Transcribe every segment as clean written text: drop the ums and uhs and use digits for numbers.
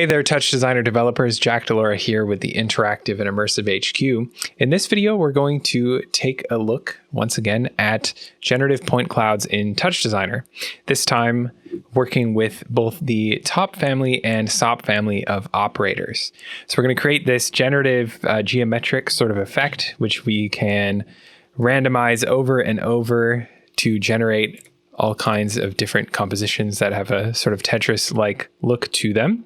Hey there, TouchDesigner developers. DiLaura here with the Interactive and Immersive HQ. In this video, we're going to take a look once again at generative point clouds in TouchDesigner. This time working with both the top family and SOP family of operators. So we're going to create this generative geometric sort of effect, which we can randomize over and over to generate all kinds of different compositions that have a sort of Tetris-like look to them.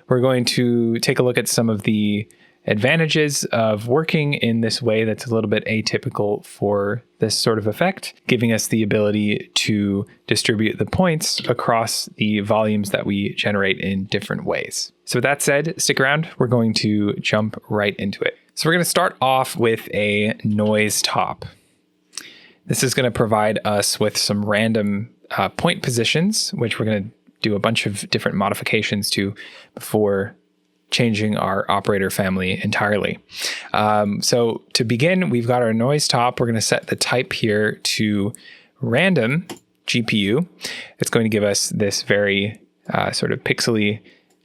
We're going to take a look at some of the advantages of working in this way that's a little bit atypical for this sort of effect, giving us the ability to distribute the points across the volumes that we generate in different ways. So with that said, stick around. We're going to jump right into it. So we're going to start off with a noise top. This is going to provide us with some random point positions, which we're going to do a bunch of different modifications to before changing our operator family entirely. So to begin, we've got our noise top. We're going to set the type here to random GPU. It's going to give us this very sort of pixely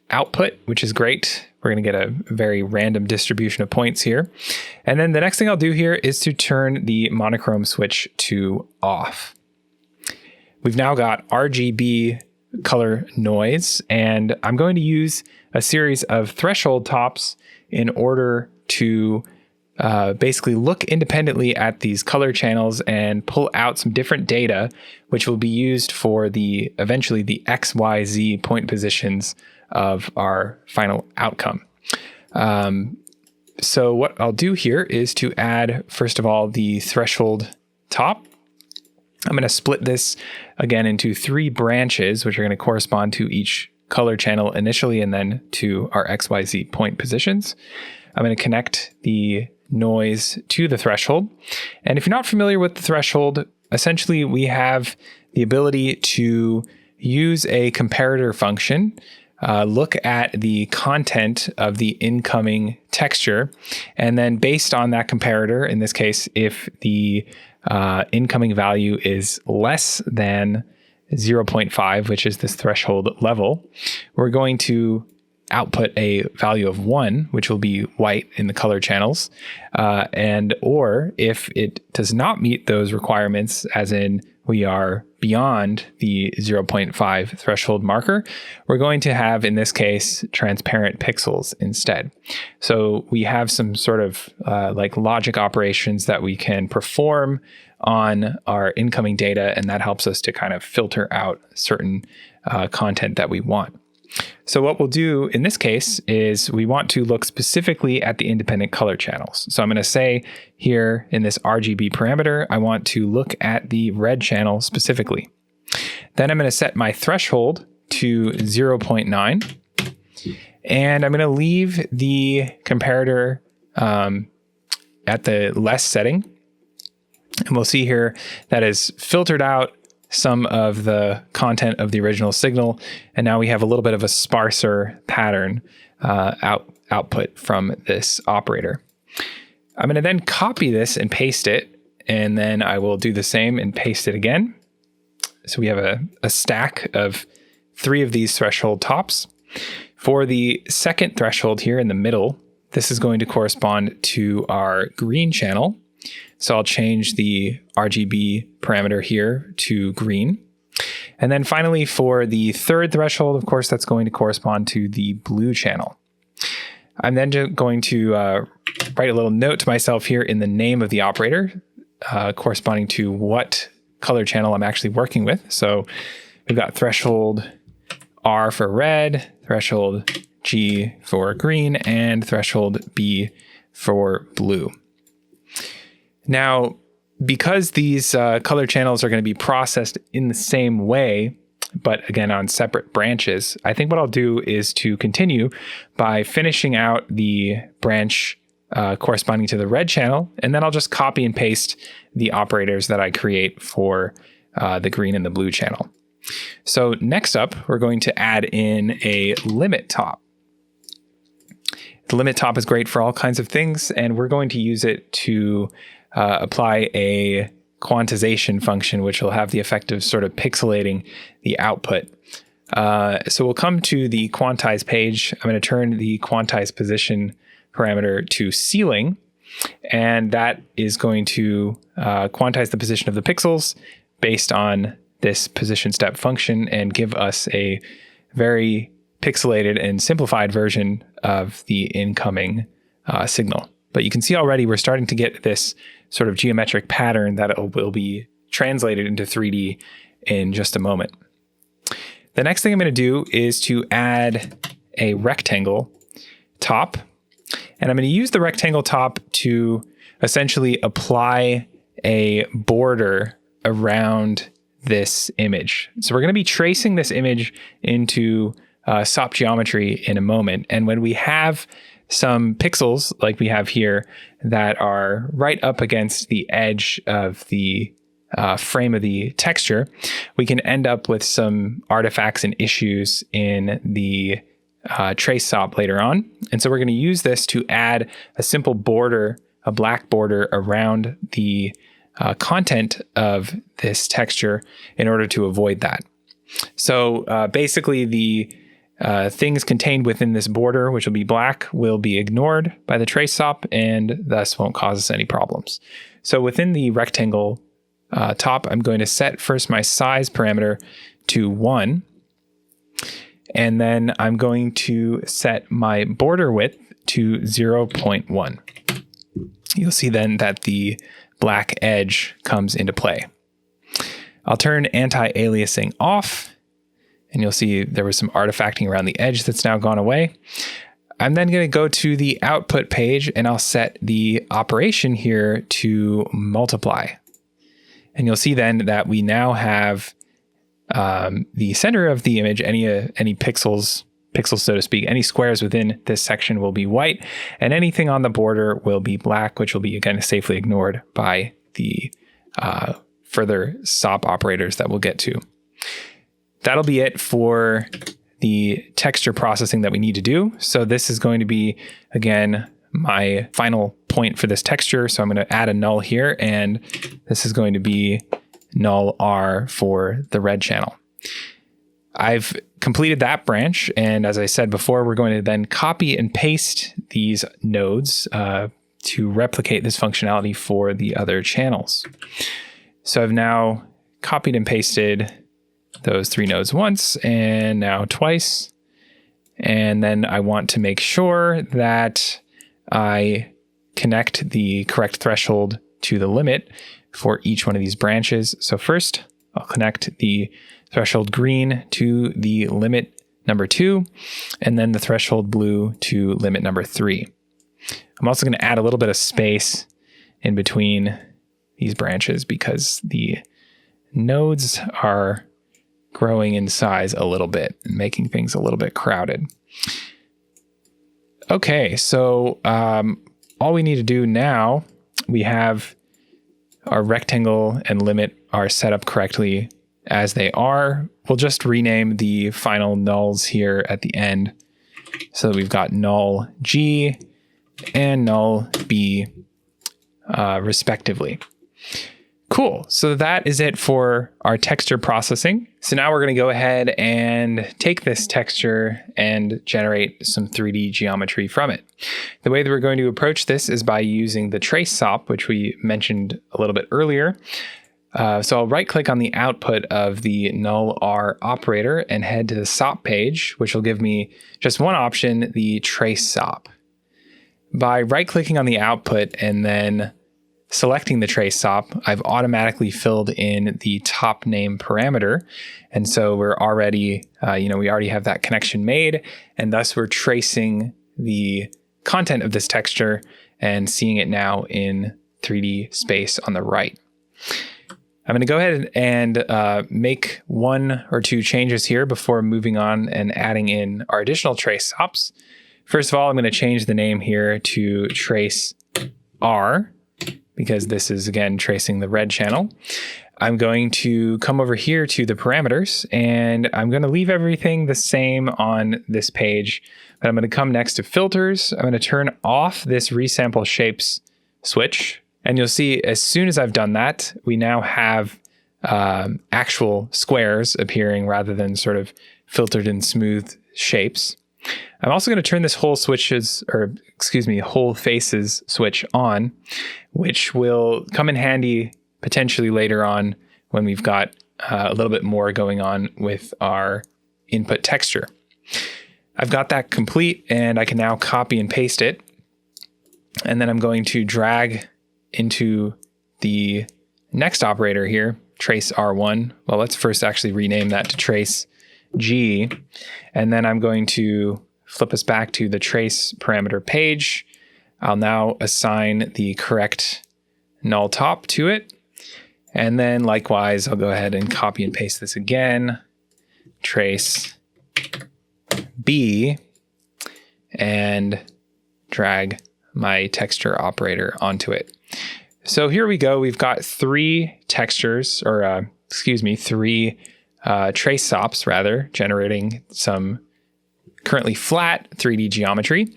output, which is great. We're going to get a very random distribution of points here. And then the next thing I'll do here is to turn the monochrome switch to off. We've now got RGB color noise, and I'm going to use a series of threshold tops in order to basically look independently at these color channels and pull out some different data, which will be used for eventually the XYZ point positions of our final outcome. So what I'll do here is to add, first of all, the threshold top. I'm going to split this again into 3 branches, which are going to correspond to each color channel initially and then to our XYZ point positions. I'm going to connect the noise to the threshold. And if you're not familiar with the threshold, essentially we have the ability to use a comparator function, look at the content of the incoming texture, and then based on that comparator, in this case, if the incoming value is less than 0.5, which is this threshold level, we're going to output a value of 1, which will be white in the color channels. Or if it does not meet those requirements, as in we are beyond the 0.5 threshold marker, we're going to have, in this case, transparent pixels instead. So we have some sort of like logic operations that we can perform on our incoming data, and that helps us to kind of filter out certain content that we want. So what we'll do in this case is we want to look specifically at the independent color channels. So I'm going to say here in this RGB parameter, I want to look at the red channel specifically. Then I'm going to set my threshold to 0.9. And I'm going to leave the comparator at the less setting. And we'll see here that is filtered out some of the content of the original signal, and now we have a little bit of a sparser pattern output from this operator. I'm going to then copy this and paste it, and then I will do the same and paste it again. So we have a stack of 3 of these threshold tops. For the second threshold here in the middle, this is going to correspond to our green channel. So I'll change the RGB parameter here to green. And then finally, for the third threshold, of course, that's going to correspond to the blue channel. I'm then going to write a little note to myself here in the name of the operator, corresponding to what color channel I'm actually working with. So we've got threshold R for red, threshold G for green, and threshold B for blue. Now, because these color channels are going to be processed in the same way, but again on separate branches, I think what I'll do is to continue by finishing out the branch corresponding to the red channel, and then I'll just copy and paste the operators that I create for the green and the blue channel. So next up, we're going to add in a limit top. The limit top is great for all kinds of things, and we're going to use it to apply a quantization function, which will have the effect of sort of pixelating the output. So we'll come to the quantize page. I'm going to turn the quantize position parameter to ceiling, and that is going to quantize the position of the pixels based on this position step function and give us a very pixelated and simplified version of the incoming signal. But you can see already we're starting to get this sort of geometric pattern that will be translated into 3D in just a moment. The next thing I'm going to do is to add a rectangle top. And I'm going to use the rectangle top to essentially apply a border around this image. So we're going to be tracing this image into SOP geometry in a moment. And when we have some pixels like we have here that are right up against the edge of the frame of the texture, we can end up with some artifacts and issues in the trace SOP later on. And so we're going to use this to add a simple border, a black border around the content of this texture in order to avoid that. So basically the things contained within this border, which will be black, will be ignored by the trace SOP and thus won't cause us any problems. So within the rectangle top, I'm going to set first my size parameter to 1. And then I'm going to set my border width to 0.1. You'll see then that the black edge comes into play. I'll turn anti-aliasing off, and you'll see there was some artifacting around the edge that's now gone away. I'm then going to go to the output page, and I'll set the operation here to multiply. And you'll see then that we now have the center of the image, any pixels, so to speak, any squares within this section will be white, and anything on the border will be black, which will be, again, safely ignored by the further SOP operators that we'll get to. That'll be it for the texture processing that we need to do. So this is going to be, again, my final point for this texture. So I'm going to add a null here, and this is going to be null R for the red channel. I've completed that branch, and as I said before, we're going to then copy and paste these nodes to replicate this functionality for the other channels. So I've now copied and pasted those 3 nodes once, and now twice. And then I want to make sure that I connect the correct threshold to the limit for each one of these branches. So first, I'll connect the threshold green to the limit number 2, and then the threshold blue to limit number 3. I'm also going to add a little bit of space in between these branches because the nodes are growing in size a little bit and making things a little bit crowded. Okay, so all we need to do now, we have our rectangle and limit are set up correctly as they are. We'll just rename the final nulls here at the end. So we've got null G and null B respectively. Cool. So that is it for our texture processing. So now we're going to go ahead and take this texture and generate some 3D geometry from it. The way that we're going to approach this is by using the trace SOP, which we mentioned a little bit earlier. So I'll right click on the output of the null R operator and head to the SOP page, which will give me just one option, the trace SOP. By right clicking on the output and then selecting the trace SOP, I've automatically filled in the top name parameter. And so we're already, we already have that connection made, and thus we're tracing the content of this texture and seeing it now in 3D space on the right. I'm going to go ahead and make 1 or 2 changes here before moving on and adding in our additional trace SOPs. First of all, I'm going to change the name here to trace R, because this is, again, tracing the red channel. I'm going to come over here to the parameters, and I'm going to leave everything the same on this page, but I'm going to come next to filters. I'm going to turn off this resample shapes switch, and you'll see as soon as I've done that, we now have actual squares appearing rather than sort of filtered and smooth shapes. I'm also going to turn this whole faces switch on, which will come in handy potentially later on when we've got a little bit more going on with our input texture. I've got that complete, and I can now copy and paste it. And then I'm going to drag into the next operator here, trace R1. Well, let's first actually rename that to trace G. And then I'm going to flip us back to the trace parameter page. I'll now assign the correct null top to it. And then likewise, I'll go ahead and copy and paste this again. Trace B and drag my texture operator onto it. So here we go. We've got three textures, or three trace SOPs rather, generating some currently flat 3D geometry.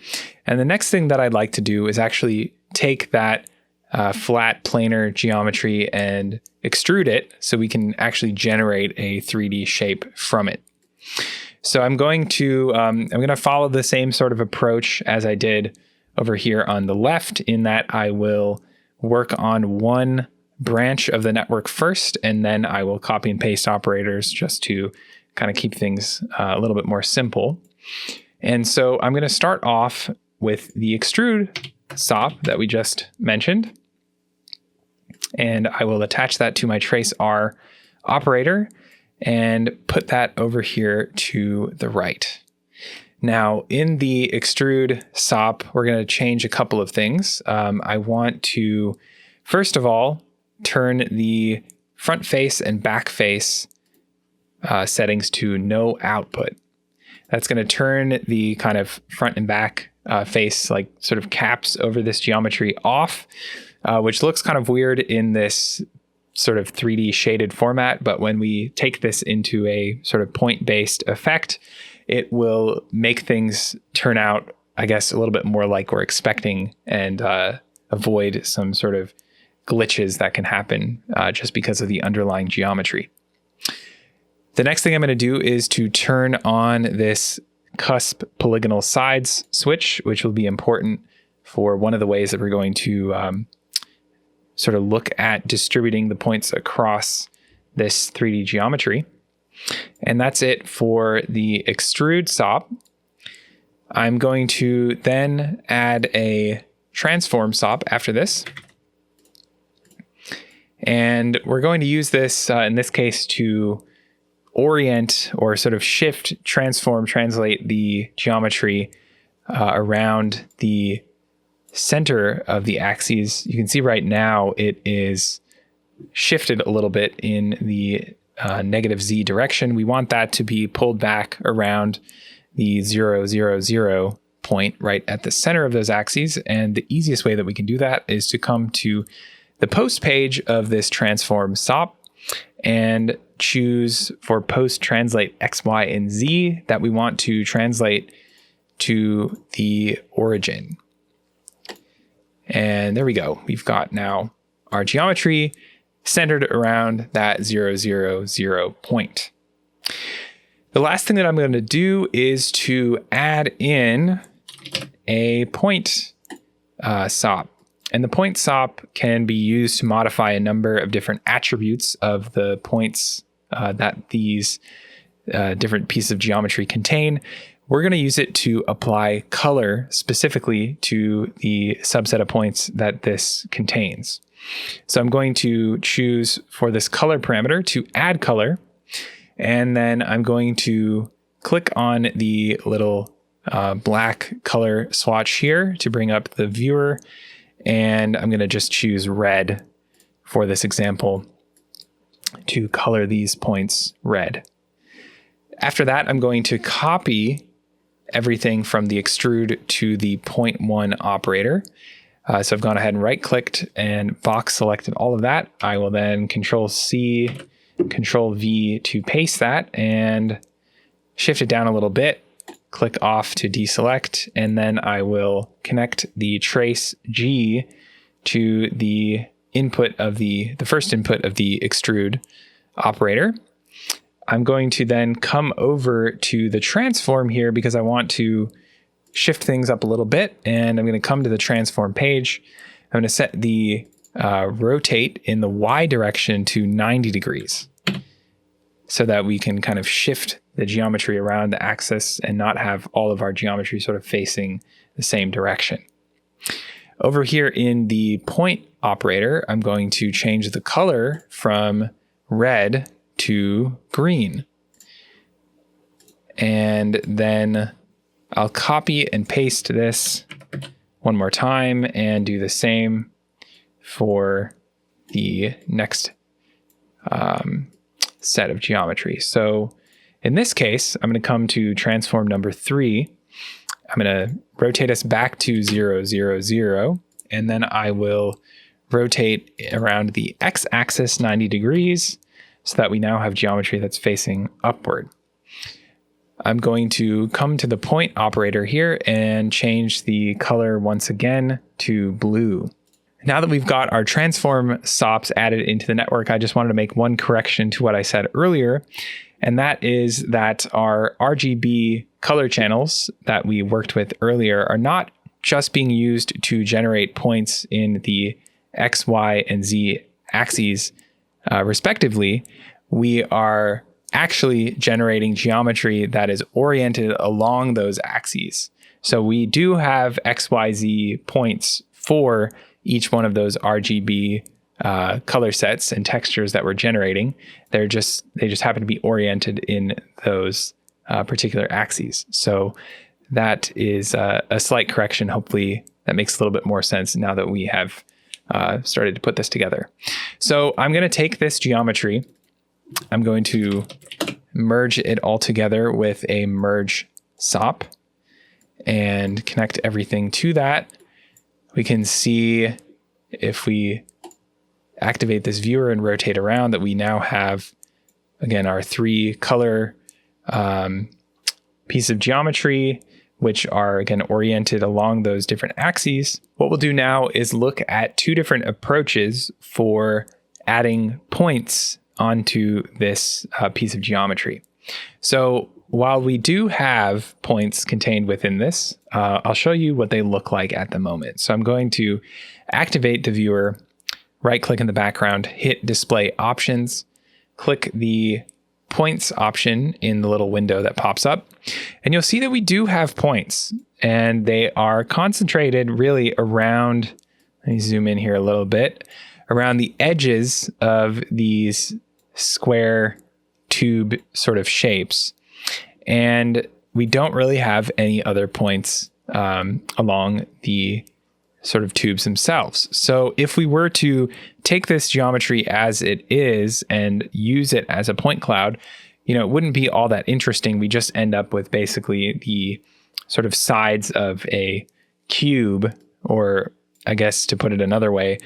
And the next thing that I'd like to do is actually take that flat planar geometry and extrude it so we can actually generate a 3D shape from it. So I'm going to follow the same sort of approach as I did over here on the left, in that I will work on one branch of the network first, and then I will copy and paste operators just to kind of keep things a little bit more simple. And so I'm going to start off with the extrude SOP that we just mentioned, and I will attach that to my trace R operator and put that over here to the right. Now, in the extrude SOP, we're going to change a couple of things. I want to, first of all, turn the front face and back face settings to no output. That's going to turn the kind of front and back face, like sort of caps over this geometry, off, which looks kind of weird in this sort of 3D shaded format. But when we take this into a sort of point-based effect, it will make things turn out, I guess, a little bit more like we're expecting, and avoid some sort of glitches that can happen just because of the underlying geometry. The next thing I'm going to do is to turn on this cusp polygonal sides switch, which will be important for one of the ways that we're going to sort of look at distributing the points across this 3D geometry. And that's it for the extrude SOP. I'm going to then add a transform SOP after this. And we're going to use this, in this case, to orient or sort of shift, transform, translate the geometry around the center of the axes. You can see right now it is shifted a little bit in the negative Z direction. We want that to be pulled back around the 0, 0, 0 point right at the center of those axes. And the easiest way that we can do that is to come to the post page of this transform SOP and choose for post translate X, Y, and Z that we want to translate to the origin. And there we go. We've got now our geometry centered around that 0, 0, 0 point. The last thing that I'm going to do is to add in a point SOP. And the point SOP can be used to modify a number of different attributes of the points that these different pieces of geometry contain. We're going to use it to apply color specifically to the subset of points that this contains. So I'm going to choose for this color parameter to add color, and then I'm going to click on the little black color swatch here to bring up the viewer, and I'm going to just choose red for this example to color these points red. After that, I'm going to copy everything from the extrude to the 0.1 operator. So I've gone ahead and right-clicked and box selected all of that. I will then Control-C, Control-V to paste that and shift it down a little bit, click off to deselect, and then I will connect the trace G to the input of the first input of the extrude operator. I'm going to then come over to the transform here because I want to shift things up a little bit. And I'm going to come to the transform page. I'm going to set the rotate in the Y direction to 90 degrees so that we can kind of shift the geometry around the axis and not have all of our geometry sort of facing the same direction. Over here in the point operator, I'm going to change the color from red to green. And then I'll copy and paste this one more time and do the same for the next set of geometry. So in this case, I'm going to come to transform number 3. I'm going to rotate us back to 0, 0, 0, and then I will rotate around the x-axis 90 degrees so that we now have geometry that's facing upward. I'm going to come to the point operator here and change the color once again to blue. Now that we've got our transform SOPs added into the network, I just wanted to make one correction to what I said earlier. And that is that our RGB color channels that we worked with earlier are not just being used to generate points in the X, Y, and Z axes, respectively. We are actually generating geometry that is oriented along those axes. So we do have X, Y, Z points for each one of those RGB color sets and textures that we're generating. They just happen to be oriented in those particular axes. So that is a slight correction. Hopefully that makes a little bit more sense now that we have started to put this together. So I'm going to take this geometry. I'm going to merge it all together with a merge SOP and connect everything to that. We can see if we activate this viewer and rotate around that we now have, again, our 3 color piece of geometry, which are, again, oriented along those different axes. What we'll do now is look at 2 different approaches for adding points onto this piece of geometry. So while we do have points contained within this, I'll show you what they look like at the moment. So I'm going to activate the viewer, right-click in the background, hit Display Options, click the Points option in the little window that pops up, and you'll see that we do have points, and they are concentrated really around, let me zoom in here a little bit, around the edges of these square tube sort of shapes. And we don't really have any other points along the sort of tubes themselves. So if we were to take this geometry as it is and use it as a point cloud, it wouldn't be all that interesting. We just end up with basically the sort of sides of a cube, or I guess to put it another way,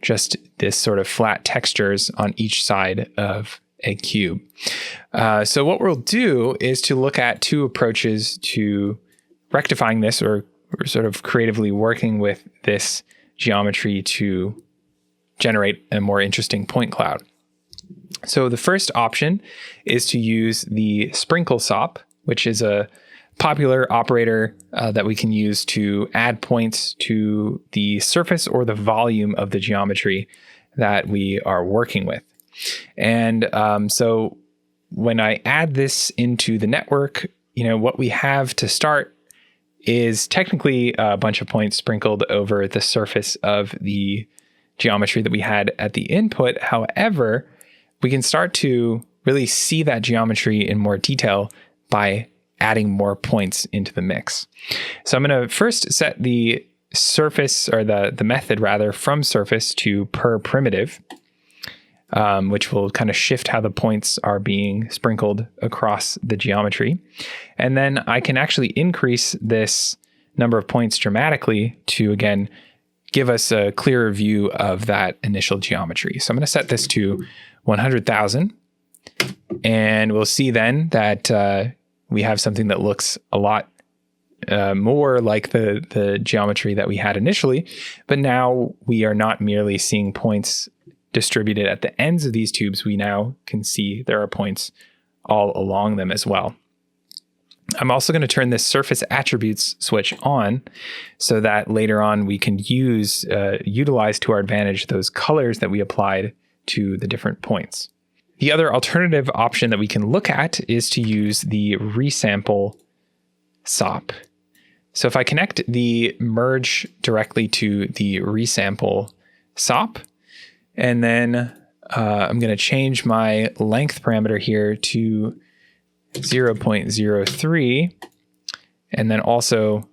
just this sort of flat textures on each side of a cube. So what we'll do is to look at 2 approaches to rectifying this, or sort of creatively working with this geometry to generate a more interesting point cloud. So the first option is to use the sprinkle SOP, which is a popular operator that we can use to add points to the surface or the volume of the geometry that we are working with. And so when I add this into the network, what we have to start is technically a bunch of points sprinkled over the surface of the geometry that we had at the input. However, we can start to really see that geometry in more detail by adding more points into the mix. So I'm going to first set the surface, or the method rather, from surface to per primitive, which will kind of shift how the points are being sprinkled across the geometry. And then I can actually increase this number of points dramatically to, again, give us a clearer view of that initial geometry. So I'm going to set this to 100,000. And we'll see then that we have something that looks a lot more like the geometry that we had initially. But now we are not merely seeing points distributed at the ends of these tubes, we now can see there are points all along them as well. I'm also going to turn this surface attributes switch on so that later on we can utilize to our advantage those colors that we applied to the different points. The other alternative option that we can look at is to use the resample SOP. So if I connect the merge directly to the resample SOP, and then I'm going to change my length parameter here to 0.03, and then also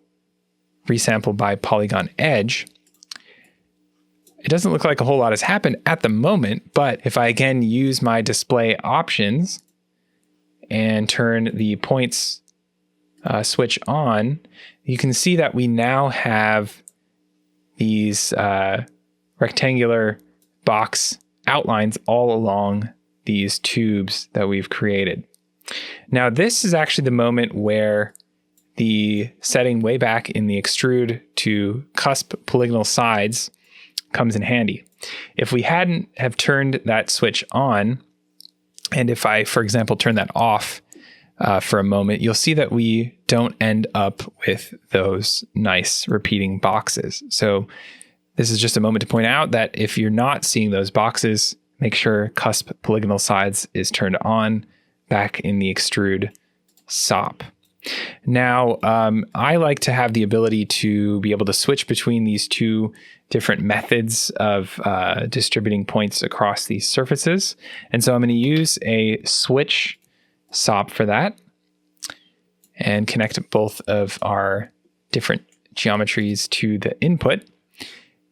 resample by polygon edge. It doesn't look like a whole lot has happened at the moment, but if I again use my display options and turn the points switch on, you can see that we now have these rectangular box outlines all along these tubes that we've created. Now, this is actually the moment where the setting way back in the extrude to cusp polygonal sides comes in handy. If we hadn't have turned that switch on, and if I, for example, turn that off for a moment, you'll see that we don't end up with those nice repeating boxes. So this is just a moment to point out that if you're not seeing those boxes, make sure cusp polygonal sides is turned on back in the extrude SOP. Now, I like to have the ability to be able to switch between these two different methods of distributing points across these surfaces. And so I'm going to use a switch SOP for that and connect both of our different geometries to the input.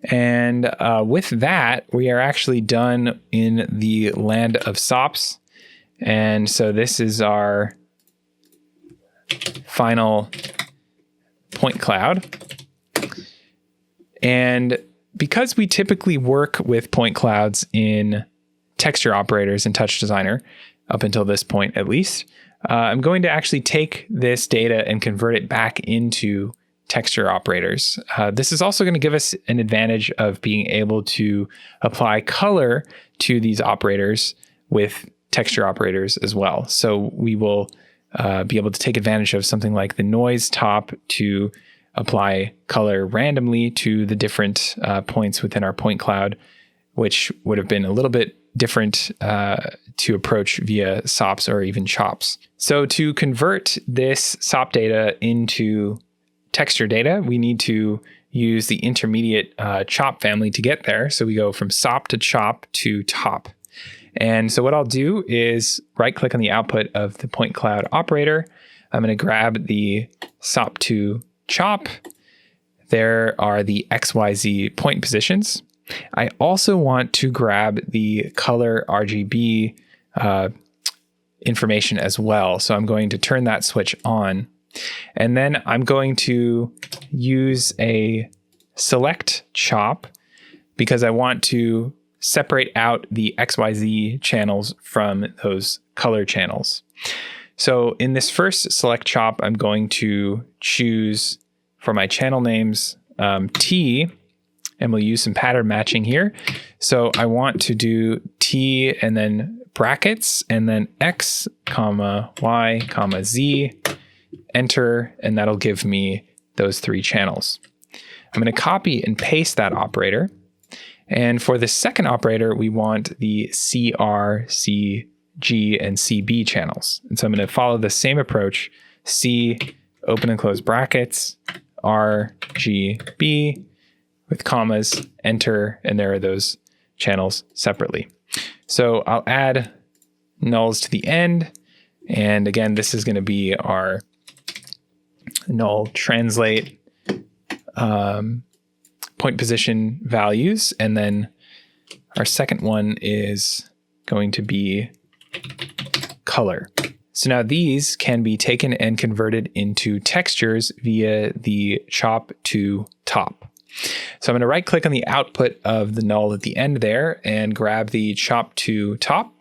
And with that, we are actually done in the land of SOPs. And so this is our final point cloud. And because we typically work with point clouds in texture operators in TouchDesigner, up until this point at least, I'm going to actually take this data and convert it back into texture operators. This is also going to give us an advantage of being able to apply color to these operators with texture operators as well. So we will be able to take advantage of something like the noise top to apply color randomly to the different points within our point cloud, which would have been a little bit different to approach via SOPs or even chops. So to convert this SOP data into texture data, we need to use the intermediate chop family to get there. So we go from SOP to chop to top. And so what I'll do is right click on the output of the point cloud operator. I'm going to grab the SOP to chop. There are the XYZ point positions. I also want to grab the color RGB information as well. So I'm going to turn that switch on. And then I'm going to use a select chop because I want to separate out the XYZ channels from those color channels. So in this first select chop, I'm going to choose for my channel names T, and we'll use some pattern matching here. So I want to do T and then brackets and then X, comma, Y, comma, Z, enter, and that'll give me those three channels. I'm going to copy and paste that operator. And for the second operator, we want the CR, CG, and CB channels. And so I'm going to follow the same approach, C, open and close brackets, R, G, B, with commas, enter, and there are those channels separately. So I'll add nulls to the end. And again, this is going to be our null translate point position values. And then our second one is going to be color. So now these can be taken and converted into textures via the chop to top. So I'm going to right click on the output of the null at the end there and grab the chop to top.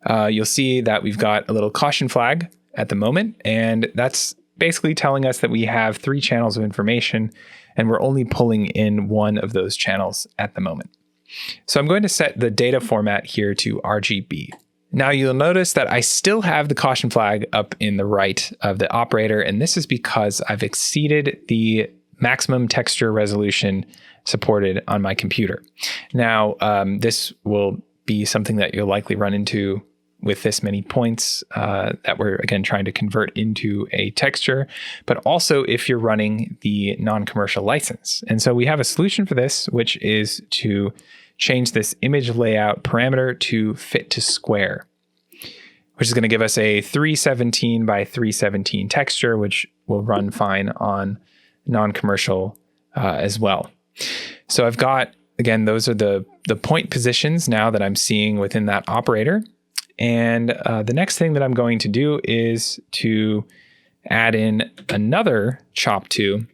You'll see that we've got a little caution flag at the moment, and that's basically telling us that we have three channels of information and we're only pulling in one of those channels at the moment. So I'm going to set the data format here to RGB. Now you'll notice that I still have the caution flag up in the right of the operator, and this is because I've exceeded the maximum texture resolution supported on my computer. Now, this will be something that you'll likely run into with this many points that we're, again, trying to convert into a texture, but also if you're running the non-commercial license. And so we have a solution for this, which is to change this image layout parameter to fit to square, which is going to give us a 317 by 317 texture, which will run fine on non-commercial as well. So I've got, again, those are the point positions now that I'm seeing within that operator. And the next thing that I'm going to do is to add in another chop to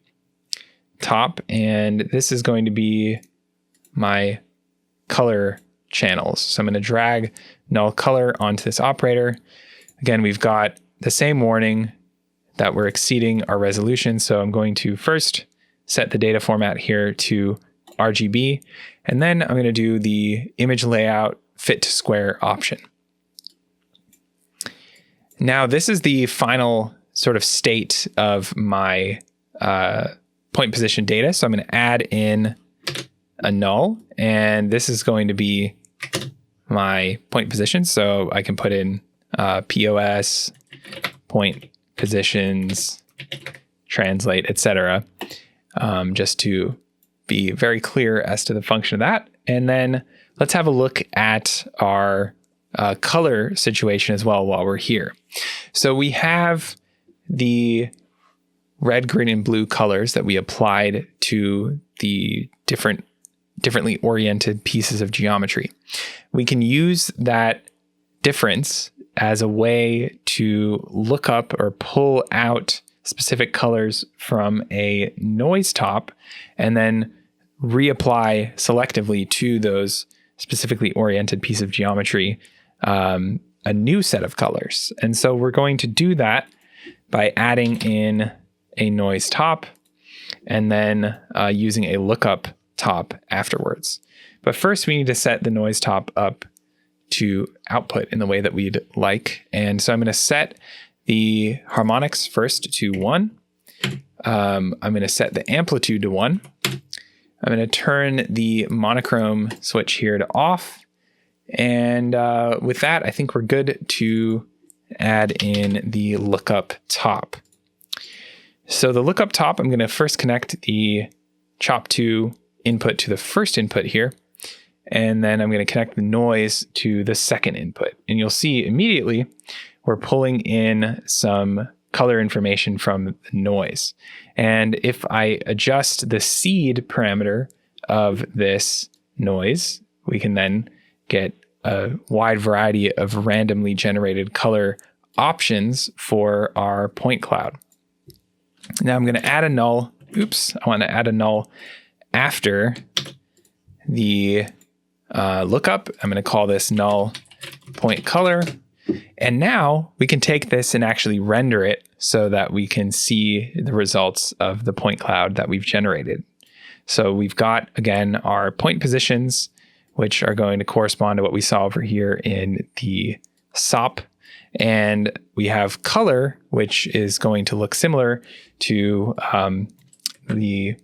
top, and this is going to be my color channels. So I'm going to drag null color onto this operator. Again, we've got the same warning that we're exceeding our resolution. So I'm going to first set the data format here to RGB, and then I'm going to do the image layout fit to square option. Now, this is the final sort of state of my point position data. So I'm going to add in a null, and this is going to be my point position. So I can put in POS, point positions, translate, etc., just to be very clear as to the function of that. And then let's have a look at our color situation as well while we're here. So we have the red, green, and blue colors that we applied to the differently oriented pieces of geometry. We can use that difference as a way to look up or pull out specific colors from a noise top and then reapply selectively to those specifically oriented piece of geometry a new set of colors. And so we're going to do that by adding in a noise top and then using a lookup top afterwards. But first we need to set the noise top up to output in the way that we'd like. And so I'm going to set the harmonics first to 1. I'm going to set the amplitude to 1. I'm going to turn the monochrome switch here to off. And with that, I think we're good to add in the lookup top. So the lookup top, I'm going to first connect the chop2 input to the first input here. And then I'm going to connect the noise to the second input. And you'll see immediately we're pulling in some color information from the noise. And if I adjust the seed parameter of this noise, we can then get a wide variety of randomly generated color options for our point cloud. Now I'm going to add a null. Oops, I want to add a null after the lookup. I'm going to call this null point color. And now we can take this and actually render it so that we can see the results of the point cloud that we've generated. So we've got, again, our point positions, which are going to correspond to what we saw over here in the SOP. And we have color, which is going to look similar to the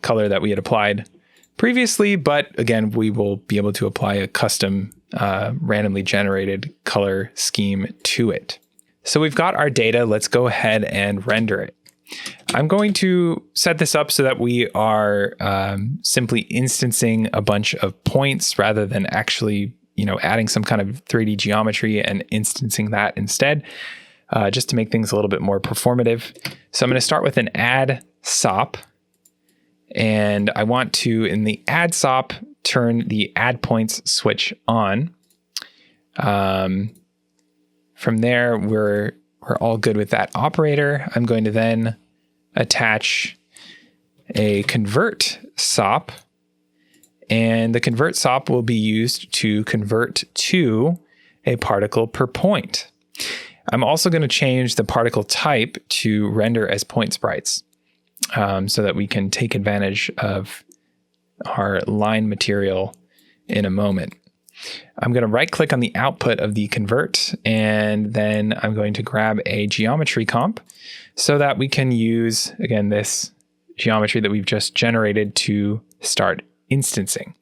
color that we had applied previously. But again, we will be able to apply a custom randomly generated color scheme to it. So we've got our data. Let's go ahead and render it. I'm going to set this up so that we are simply instancing a bunch of points rather than actually, adding some kind of 3D geometry and instancing that instead, just to make things a little bit more performative. So I'm going to start with an add SOP, and I want to, in the add SOP, turn the add points switch on. From there, we're all good with that operator. I'm going to then attach a convert SOP, and the convert SOP will be used to convert to a particle per point. I'm also going to change the particle type to render as point sprites, so that we can take advantage of our line material in a moment. I'm going to right click on the output of the convert, and then I'm going to grab a geometry comp so that we can use, again, this geometry that we've just generated to start instancing.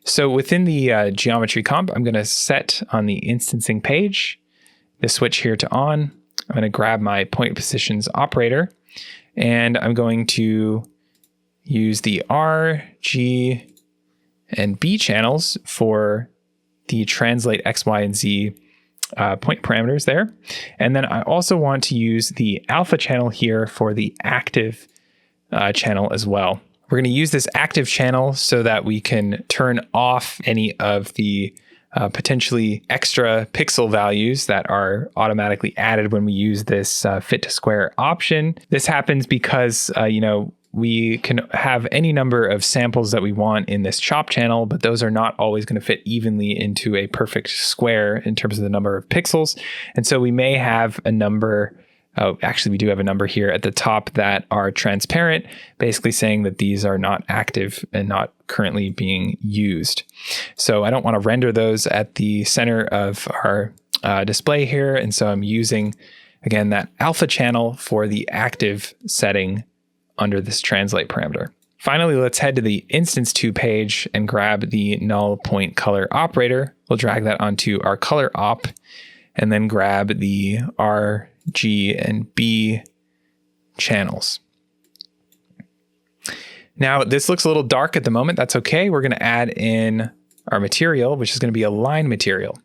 So within the geometry comp, I'm going to set on the instancing page the switch here to on. I'm going to grab my point positions operator, and I'm going to use the R, G, and B channels for the translate X, Y, and Z point parameters there. And then I also want to use the alpha channel here for the active channel as well. We're going to use this active channel so that we can turn off any of the potentially extra pixel values that are automatically added when we use this fit to square option. This happens because, we can have any number of samples that we want in this chop channel, but those are not always going to fit evenly into a perfect square in terms of the number of pixels. And so we may have a number. Oh, actually, we do have a number here at the top that are transparent, basically saying that these are not active and not currently being used. So I don't want to render those at the center of our display here. And so I'm using, again, that alpha channel for the active setting under this translate parameter. Finally, let's head to the instance2 page and grab the null point color operator. We'll drag that onto our color op and then grab the R, G, and B channels. Now, this looks a little dark at the moment. That's okay. We're going to add in our material, which is going to be a line material.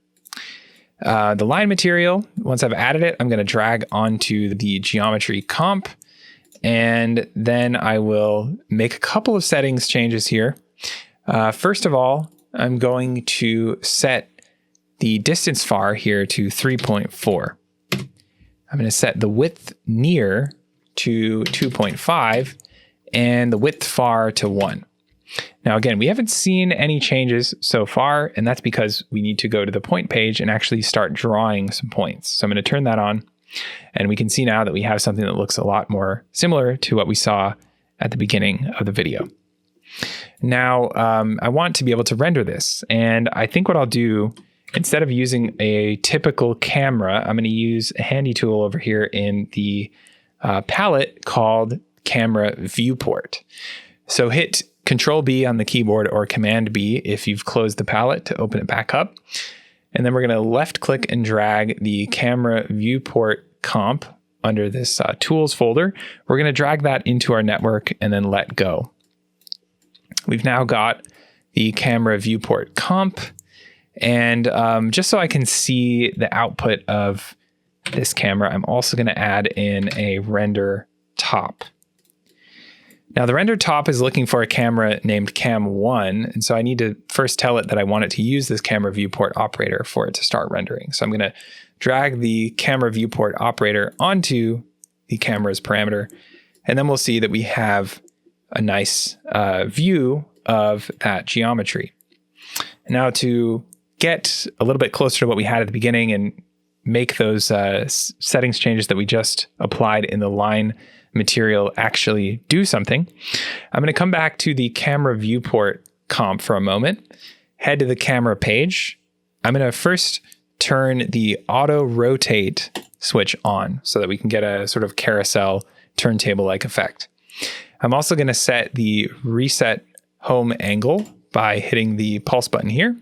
The line material, once I've added it, I'm going to drag onto the geometry comp, and then I will make a couple of settings changes here. First of all, I'm going to set the distance far here to 3.4. I'm going to set the width near to 2.5 and the width far to 1. Now, again, we haven't seen any changes so far, and that's because we need to go to the point page and actually start drawing some points. So I'm going to turn that on, and we can see now that we have something that looks a lot more similar to what we saw at the beginning of the video. Now, I want to be able to render this, and I think what I'll do, instead of using a typical camera, I'm going to use a handy tool over here in the palette called Camera Viewport. So hit Control B on the keyboard or Command B if you've closed the palette to open it back up. And then we're going to left click and drag the Camera Viewport comp under this Tools folder. We're going to drag that into our network and then let go. We've now got the Camera Viewport comp. And just so I can see the output of this camera, I'm also going to add in a render top. Now, the render top is looking for a camera named Cam1, and so I need to first tell it that I want it to use this camera viewport operator for it to start rendering. So I'm going to drag the camera viewport operator onto the camera's parameter, and then we'll see that we have a nice view of that geometry. Now, to get a little bit closer to what we had at the beginning and make those settings changes that we just applied in the line material actually do something, I'm going to come back to the camera viewport comp for a moment, head to the camera page. I'm going to first turn the auto rotate switch on so that we can get a sort of carousel turntable-like effect. I'm also going to set the reset home angle by hitting the pulse button here.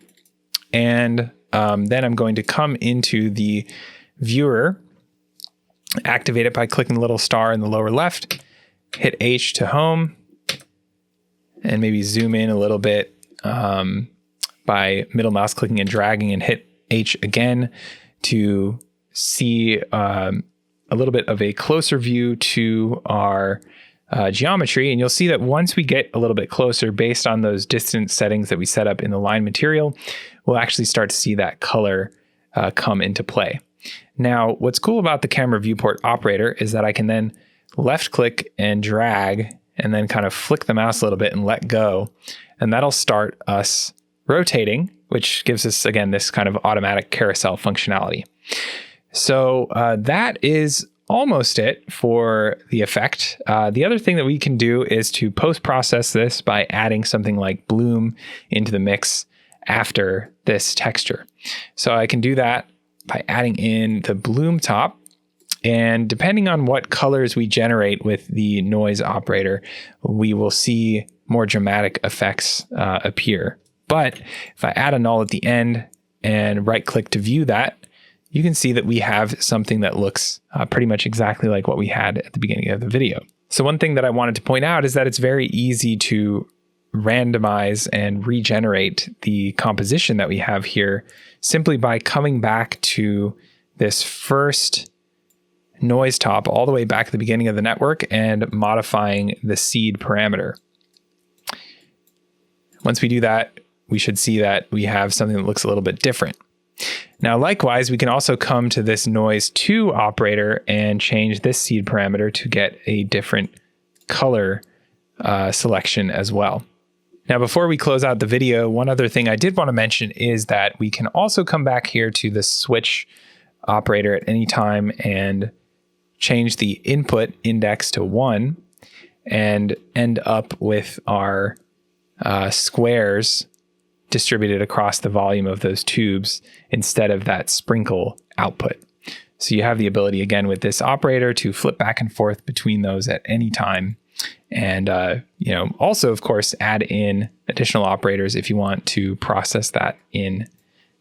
And then I'm going to come into the viewer, activate it by clicking the little star in the lower left, hit H to home, and maybe zoom in a little bit by middle mouse clicking and dragging, and hit H again to see a little bit of a closer view to our geometry. And you'll see that once we get a little bit closer, based on those distance settings that we set up in the line material, we'll actually start to see that color come into play. Now, what's cool about the camera viewport operator is that I can then left click and drag and then kind of flick the mouse a little bit and let go. And that'll start us rotating, which gives us, again, this kind of automatic carousel functionality. So that is almost it for the effect. The other thing that we can do is to post-process this by adding something like bloom into the mix after this texture. So I can do that by adding in the bloom top. And depending on what colors we generate with the noise operator, we will see more dramatic effects appear. But if I add a null at the end and right click to view that, you can see that we have something that looks pretty much exactly like what we had at the beginning of the video. So one thing that I wanted to point out is that it's very easy to randomize and regenerate the composition that we have here simply by coming back to this first noise top all the way back at the beginning of the network and modifying the seed parameter. Once we do that, we should see that we have something that looks a little bit different. Now, likewise, we can also come to this noise 2 operator and change this seed parameter to get a different color selection as well. Now, before we close out the video, one other thing I did want to mention is that we can also come back here to the switch operator at any time and change the input index to 1 and end up with our squares distributed across the volume of those tubes instead of that sprinkle output. So you have the ability again with this operator to flip back and forth between those at any time. And also, of course, add in additional operators if you want to process that in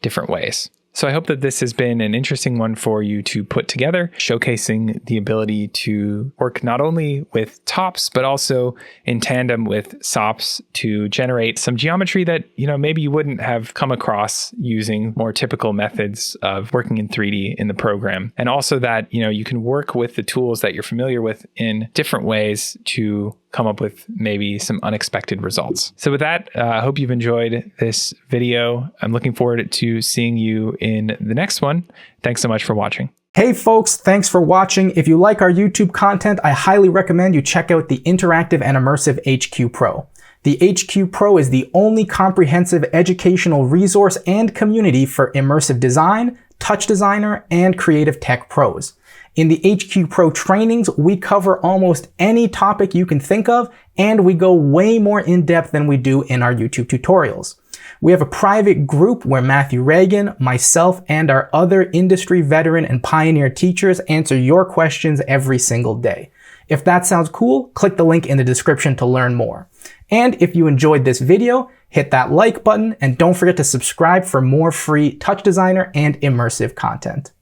different ways. So I hope that this has been an interesting one for you to put together, showcasing the ability to work not only with tops, but also in tandem with SOPs to generate some geometry that, maybe you wouldn't have come across using more typical methods of working in 3D in the program. And also that, you can work with the tools that you're familiar with in different ways to come up with maybe some unexpected results. So with that, I hope you've enjoyed this video. I'm looking forward to seeing you in the next one. Thanks so much for watching. Hey folks, thanks for watching. If you like our YouTube content, I highly recommend you check out the Interactive and Immersive HQ Pro. The HQ Pro is the only comprehensive educational resource and community for immersive design, TouchDesigner, and creative tech pros. In the HQ Pro trainings, we cover almost any topic you can think of, and we go way more in depth than we do in our YouTube tutorials. We have a private group where Matthew Reagan, myself, and our other industry veteran and pioneer teachers answer your questions every single day. If that sounds cool, click the link in the description to learn more. And if you enjoyed this video, hit that like button and don't forget to subscribe for more free TouchDesigner and immersive content.